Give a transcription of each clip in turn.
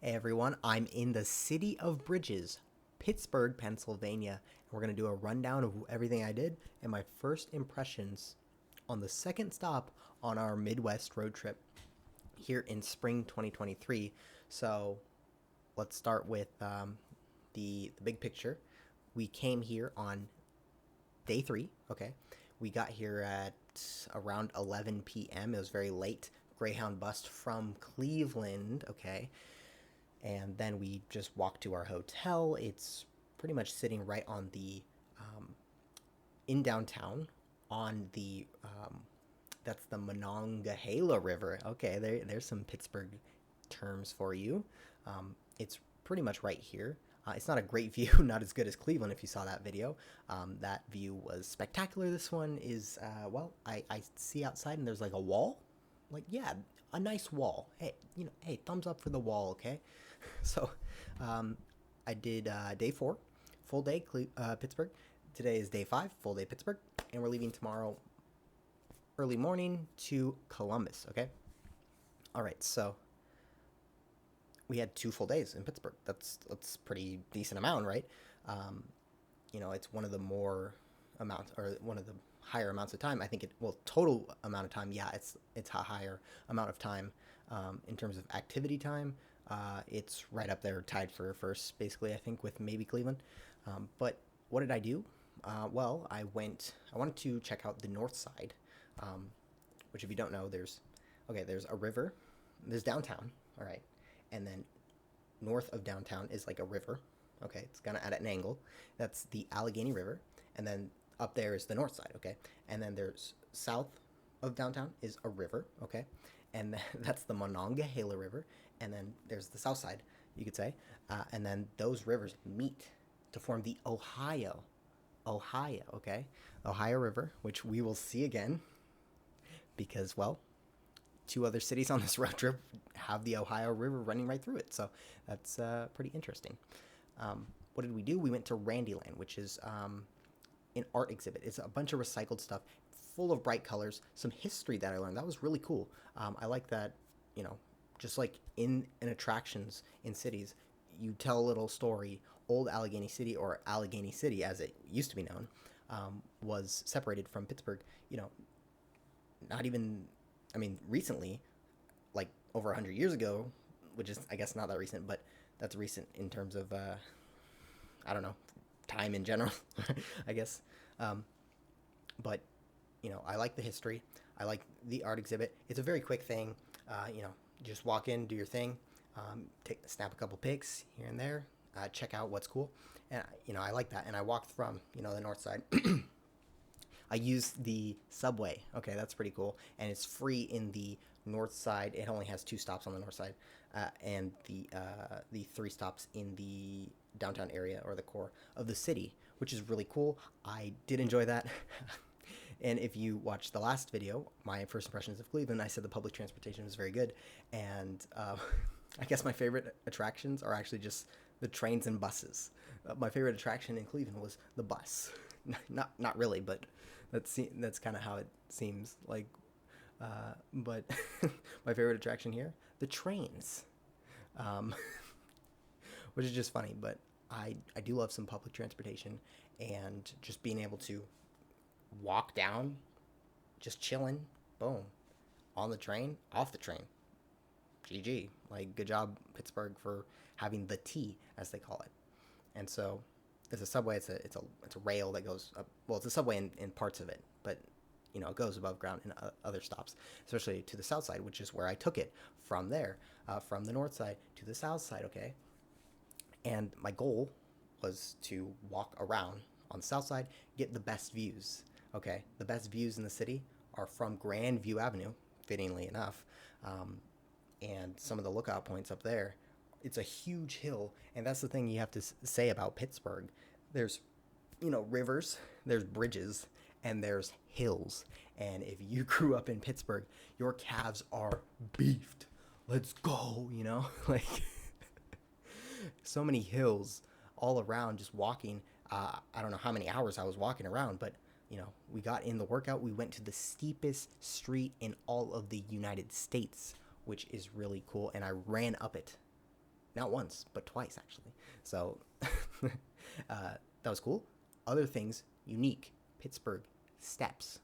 Hey everyone, I'm in the city of Bridges, Pittsburgh, Pennsylvania, and we're going to do a rundown of everything I did and my first impressions on the second stop on our Midwest road trip here in spring 2023. So let's start with the big picture. We came here on day three, okay? We got here at around 11 p.m. It was very late. Greyhound bus from Cleveland, okay? And then we just walked to our hotel. It's pretty much sitting right on the in downtown on the that's the Monongahela River. Okay, there's some Pittsburgh terms for you. It's pretty much right here. It's not a great view, not as good as Cleveland if you saw that video. That view was spectacular. This one is, I see outside and there's like a wall. Like, yeah, a nice wall. Hey, hey, thumbs up for the wall, okay? So, I did day four, full day Pittsburgh. Today is day five, full day Pittsburgh, and we're leaving tomorrow early morning to Columbus. Okay. All right. So we had 2 full days in Pittsburgh. That's pretty decent amount, right? Um, it's one of the more amounts or one of the higher amounts of time. I think total amount of time. Yeah, it's a higher amount of time in terms of activity time. It's right up there, tied for first, basically. I think with maybe Cleveland. But what did I do? Well, I wanted to check out the north side, um, which, if you don't know, there's a river, there's downtown, all right, and then north of downtown is like a river, okay, it's gonna at an angle. That's the Allegheny River, and then up there is the north side, okay, and then there's south of downtown is a river, okay, and that's the Monongahela River, and then there's the south side, you could say, and then those rivers meet to form the Ohio, okay? Ohio River, which we will see again because, well, 2 other cities on this road trip have the Ohio River running right through it. So that's pretty interesting. What did we do? We went to Randyland, which is an art exhibit. It's a bunch of recycled stuff full of bright colors, some history that I learned. That was really cool. I like that, just like in attractions in cities, you tell a little story. Old Allegheny City, or Allegheny City as it used to be known, was separated from Pittsburgh, not even, I mean, recently, like over 100 years ago, which is, I guess, not that recent, but that's recent in terms of, I don't know, time in general, I guess. Um, but, I like the history. I like the art exhibit. It's a very quick thing. Just walk in, do your thing, snap a couple pics here and there, check out what's cool. And, I like that. And I walked from, the north side. I used the subway. Okay, that's pretty cool. And it's free in the north side. It only has 2 stops on the north side, and the 3 stops in the downtown area or the core of the city, which is really cool. I did enjoy that. And if you watched the last video, my first impressions of Cleveland, I said the public transportation was very good. And I guess my favorite attractions are actually just the trains and buses. My favorite attraction in Cleveland was the bus. Not really, but that's kind of how it seems like. But my favorite attraction here, the trains, um, which is just funny. But I do love some public transportation, and just being able to walk down, just chilling, boom, on the train, off the train. GG. Like, good job, Pittsburgh, for having the T, as they call it. And so it's a subway. It's a rail that goes up. Well, it's a subway in parts of it, but it goes above ground in other stops, especially to the south side, which is where I took it from there, from the north side to the south side. Okay, and my goal was to walk around on the south side, get the best views. Okay, the best views in the city are from Grandview Avenue, fittingly enough, and some of the lookout points up there. It's a huge hill, and that's the thing you have to say about Pittsburgh. There's, rivers, there's bridges, and there's hills. And if you grew up in Pittsburgh, your calves are beefed. Let's go, like so many hills all around, just walking. I don't know how many hours I was walking around, but we got in the workout. We went to the steepest street in all of the United States, which is really cool, and I ran up it. not once, but twice actually. So that was cool. Other things unique: Pittsburgh steps,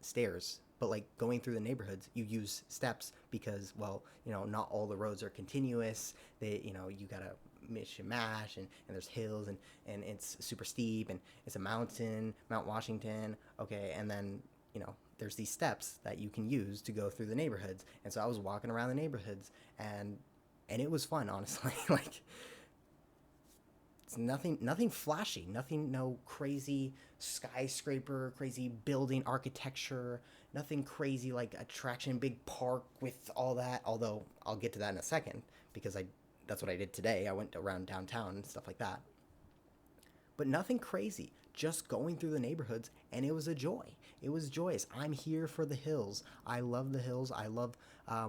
stairs, but like going through the neighborhoods, you use steps because, well, not all the roads are continuous. You gotta mish and mash, and there's hills, and it's super steep, and it's a mountain, Mount Washington. Okay, and then there's these steps that you can use to go through the neighborhoods. And so I was walking around the neighborhoods, and it was fun, honestly. Like, it's nothing flashy, nothing, no crazy skyscraper, crazy building architecture, nothing crazy like attraction, big park with all that. Although I'll get to that in a second because I that's what I did today. I went around downtown and stuff like that. But nothing crazy. Just going through the neighborhoods, and it was a joy. It was joyous. I'm here for the hills. I love the hills. I love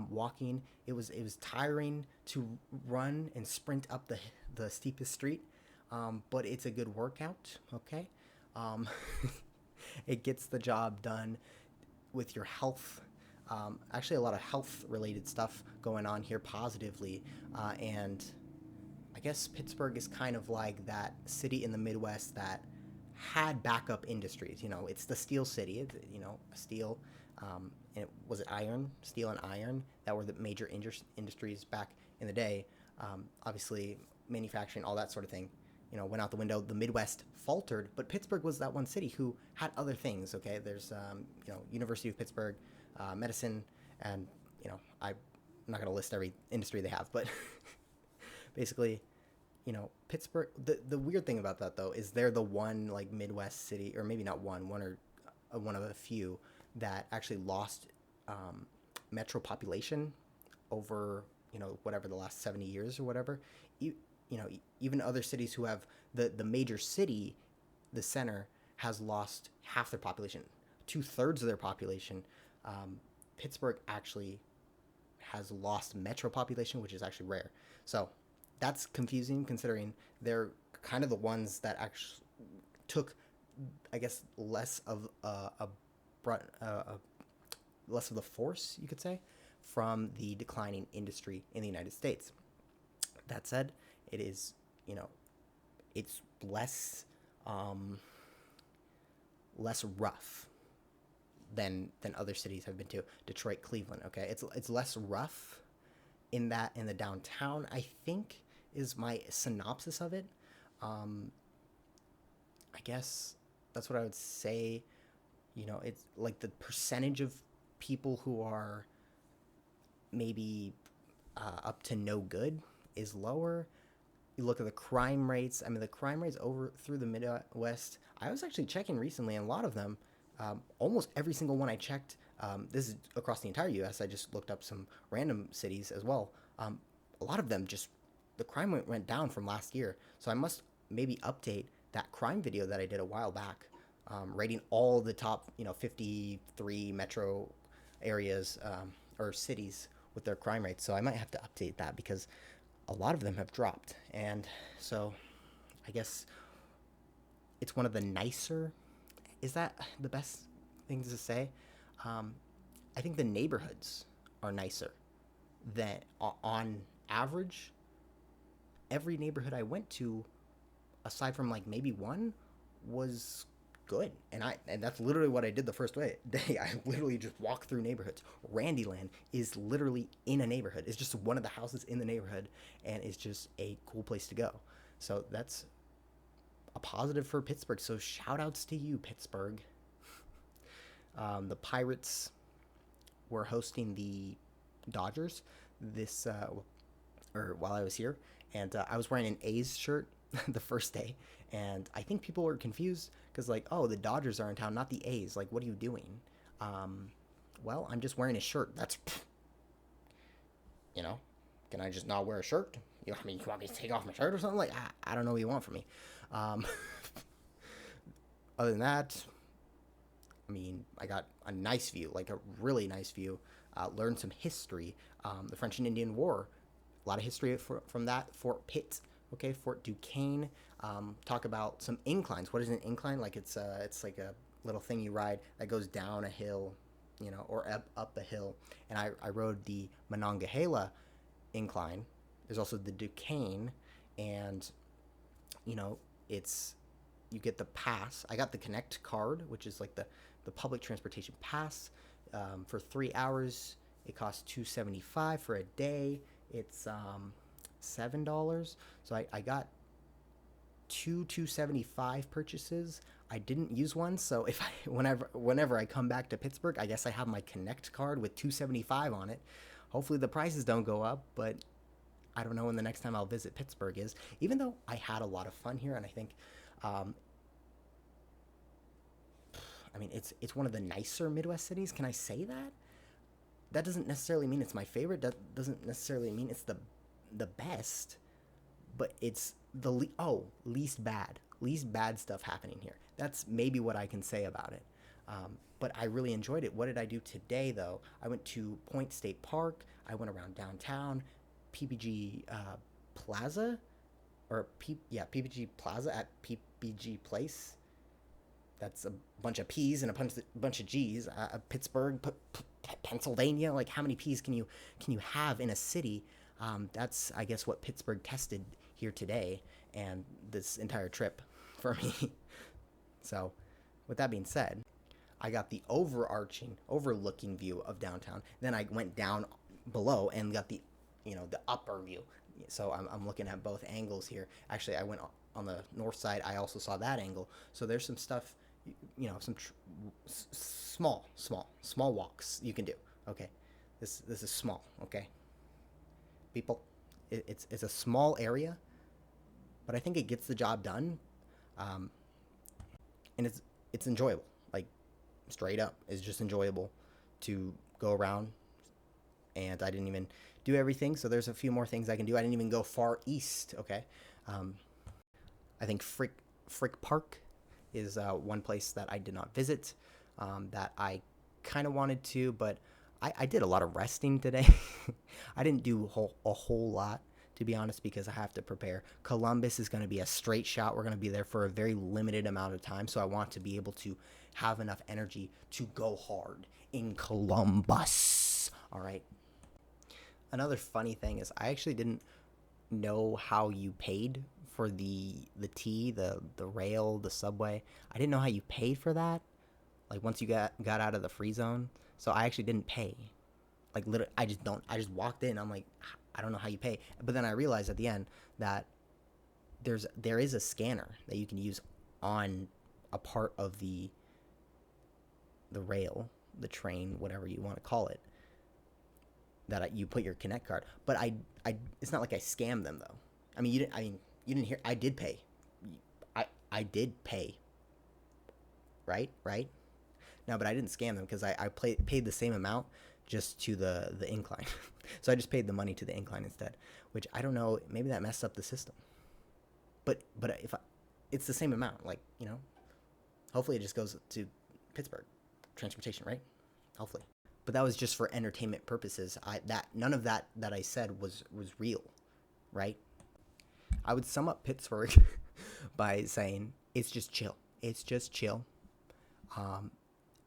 walking. It was tiring to run and sprint up the steepest street, but it's a good workout. Okay, um, it gets the job done with your health. Actually, a lot of health related stuff going on here positively, and I guess Pittsburgh is kind of like that city in the Midwest that had backup industries. It's the steel city. It's, steel. And was it iron, steel, and iron that were the major industries back in the day? Obviously, manufacturing, all that sort of thing, went out the window. The Midwest faltered, but Pittsburgh was that one city who had other things. Okay, there's University of Pittsburgh, medicine, and I'm not going to list every industry they have, but basically, Pittsburgh. The weird thing about that though is they're the one like Midwest city, or maybe not one or one of a few that actually lost metro population over whatever the last 70 years or whatever. Even other cities who have the major city, the center has lost half their population, 2/3 of their population. Pittsburgh actually has lost metro population, which is actually rare. So that's confusing considering they're kind of the ones that actually took, I guess, less of less of the force, you could say, from the declining industry in the United States. That said, it is, it's less rough than other cities have been to. Detroit, Cleveland. Okay, it's less rough in the downtown, I think, is my synopsis of it. I guess that's what I would say. It's like the percentage of people who are maybe up to no good is lower. You look at the crime rates. I mean, the crime rates over through the Midwest. I was actually checking recently, and a lot of them, almost every single one I checked, this is across the entire U.S. I just looked up some random cities as well. A lot of them just the crime went down from last year. So I must maybe update that crime video that I did a while back, rating all the top 53 metro areas or cities with their crime rates. So I might have to update that because a lot of them have dropped. And so I guess it's one of the nicer. Is that the best things to say? I think the neighborhoods are nicer than on average. Every neighborhood I went to, aside from like maybe one, was good. And that's literally what I did the first day. I literally just walked through neighborhoods. Randyland is literally in a neighborhood. It's just one of the houses in the neighborhood, and it's just a cool place to go. So that's a positive for Pittsburgh. So shout outs to you, Pittsburgh. The Pirates were hosting the Dodgers this or while I was here, and I was wearing an A's shirt the first day, and I think people were confused because like, oh, the Dodgers are in town, not the A's. Like, what are you doing? Well, I'm just wearing a shirt. That's you know, can I just not wear a shirt? You want me to take off my shirt or something? Like, I don't know what you want from me. Um, other than that, I mean, I got a nice view, like a really nice view. Learned some history, the French and Indian War, a lot of history from that. Fort Pitt, okay, Fort Duquesne. Talk about some inclines. What is an incline? Like it's like a little thing you ride that goes down a hill, or up a hill. And I rode the Monongahela incline. There's also the Duquesne, and you know, it's you get the pass. I got the Connect card, which is like the public transportation pass. For 3 hours, it costs $275. For a day, it's $7. So I got two 275 purchases. I didn't use one, so if I whenever I come back to Pittsburgh, I guess I have my Connect card with 275 on it. Hopefully the prices don't go up, but I don't know when the next time I'll visit Pittsburgh is. Even though I had a lot of fun here, and I think, um, I mean, it's one of the nicer Midwest cities. Can I say that? That doesn't necessarily mean it's my favorite. That doesn't necessarily mean it's the best, but it's the least bad stuff happening here. That's maybe what I can say about it. But I really enjoyed it. What did I do today, though? I went to Point State Park. I went around downtown, PPG Plaza, PPG Plaza at PPG Place. That's a bunch of P's and a bunch of G's. Pittsburgh, Pennsylvania. Like, how many P's can you have in a city? That's, I guess, what Pittsburgh tested here today and this entire trip for me. So, with that being said, I got the overlooking view of downtown. Then I went down below and got the upper view. So I'm looking at both angles here. Actually, I went on the north side. I also saw that angle. So there's some stuff, some small walks you can do. Okay, this is small. Okay, people, it's a small area, but I think it gets the job done, and it's enjoyable. Like, straight up, it's just enjoyable to go around. And I didn't even do everything, so there's a few more things I can do. I didn't even go far east. Okay, I think Frick Park is one place that I did not visit, that I kind of wanted to, but I did a lot of resting today. I didn't do a whole lot, to be honest, because I have to prepare. Columbus is going to be a straight shot. We're going to be there for a very limited amount of time, so I want to be able to have enough energy to go hard in Columbus. All right. Another funny thing is I actually didn't know how you paid for the T, the rail, the subway. I didn't know how you paid for that. Like, once you got out of the free zone. So I actually didn't pay. Like, literally, I just walked in. I'm like, I don't know how you pay. But then I realized at the end that there is a scanner that you can use on a part of the rail, the train, whatever you want to call it, that you put your Connect card. But it's not like I scammed them, though. I mean, you didn't hear. I did pay. I did pay. Right. No, but I didn't scam them because I paid the same amount just to the incline. So I just paid the money to the incline instead, which I don't know. Maybe that messed up the system. But it's the same amount. Like, hopefully it just goes to Pittsburgh transportation, right? Hopefully. But that was just for entertainment purposes. None of that I said was real, right? I would sum up Pittsburgh by saying it's just chill. It's just chill.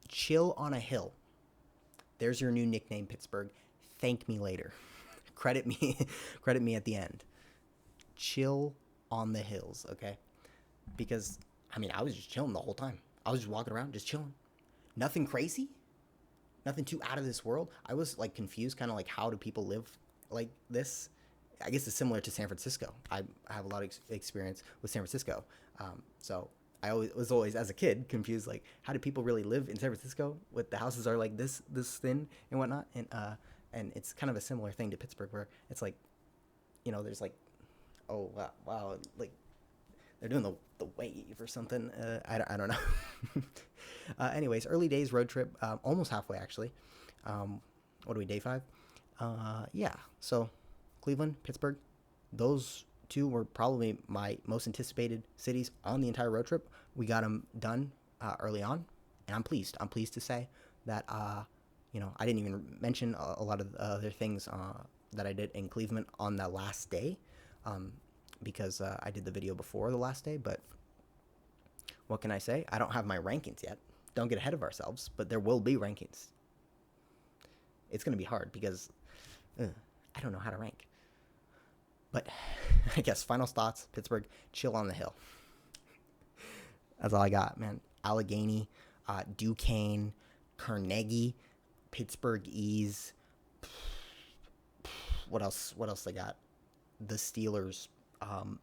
Chill on a hill. There's your new nickname, Pittsburgh. Thank me later. Credit me at the end. Chill on the hills, okay? Because, I was just chilling the whole time. I was just walking around, just chilling. Nothing crazy. Nothing too out of this world. I was, like, confused, kind of like, how do people live like this? I guess it's similar to San Francisco. I have a lot of experience with San Francisco. So I was always, as a kid, confused, like, how do people really live in San Francisco? With the houses are like this thin and whatnot. And it's kind of a similar thing to Pittsburgh, where it's like, there's like, oh, wow, like, they're doing the wave or something. I don't know. Anyways, early days road trip, almost halfway, actually. What are we, day 5? Yeah, so Cleveland, Pittsburgh, those two were probably my most anticipated cities on the entire road trip. We got them done early on, and I'm pleased. I'm pleased to say that, I didn't even mention a lot of the other things that I did in Cleveland on the last day, because I did the video before the last day. But what can I say? I don't have my rankings yet. Don't get ahead of ourselves, but there will be rankings. It's going to be hard because I don't know how to rank. But I guess final thoughts: Pittsburgh, chill on the hill. That's all I got, man. Allegheny, Duquesne, Carnegie, Pittsburgh Ease. What else? What else they got? The Steelers. Um,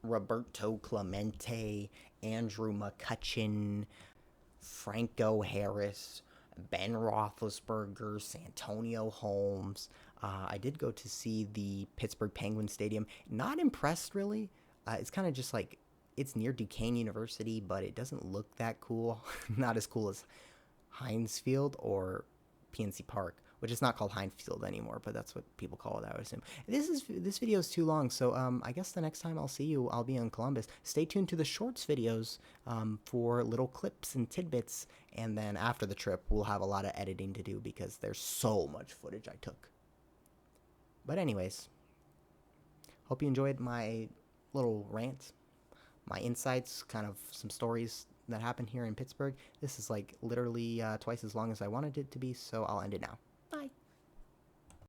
Roberto Clemente, Andrew McCutcheon, Franco Harris, Ben Roethlisberger, Santonio Holmes. I did go to see the Pittsburgh Penguins Stadium. Not impressed, really. It's kind of just like it's near Duquesne University, but it doesn't look that cool. Not as cool as Heinz Field or PNC Park, which is not called Heinz Field anymore, but that's what people call it, I would assume. This video is too long, so I guess the next time I'll see you, I'll be in Columbus. Stay tuned to the shorts videos for little clips and tidbits, and then after the trip, we'll have a lot of editing to do because there's so much footage I took. But anyways, hope you enjoyed my little rant, my insights, kind of some stories that happened here in Pittsburgh. This is like literally twice as long as I wanted it to be, so I'll end it now.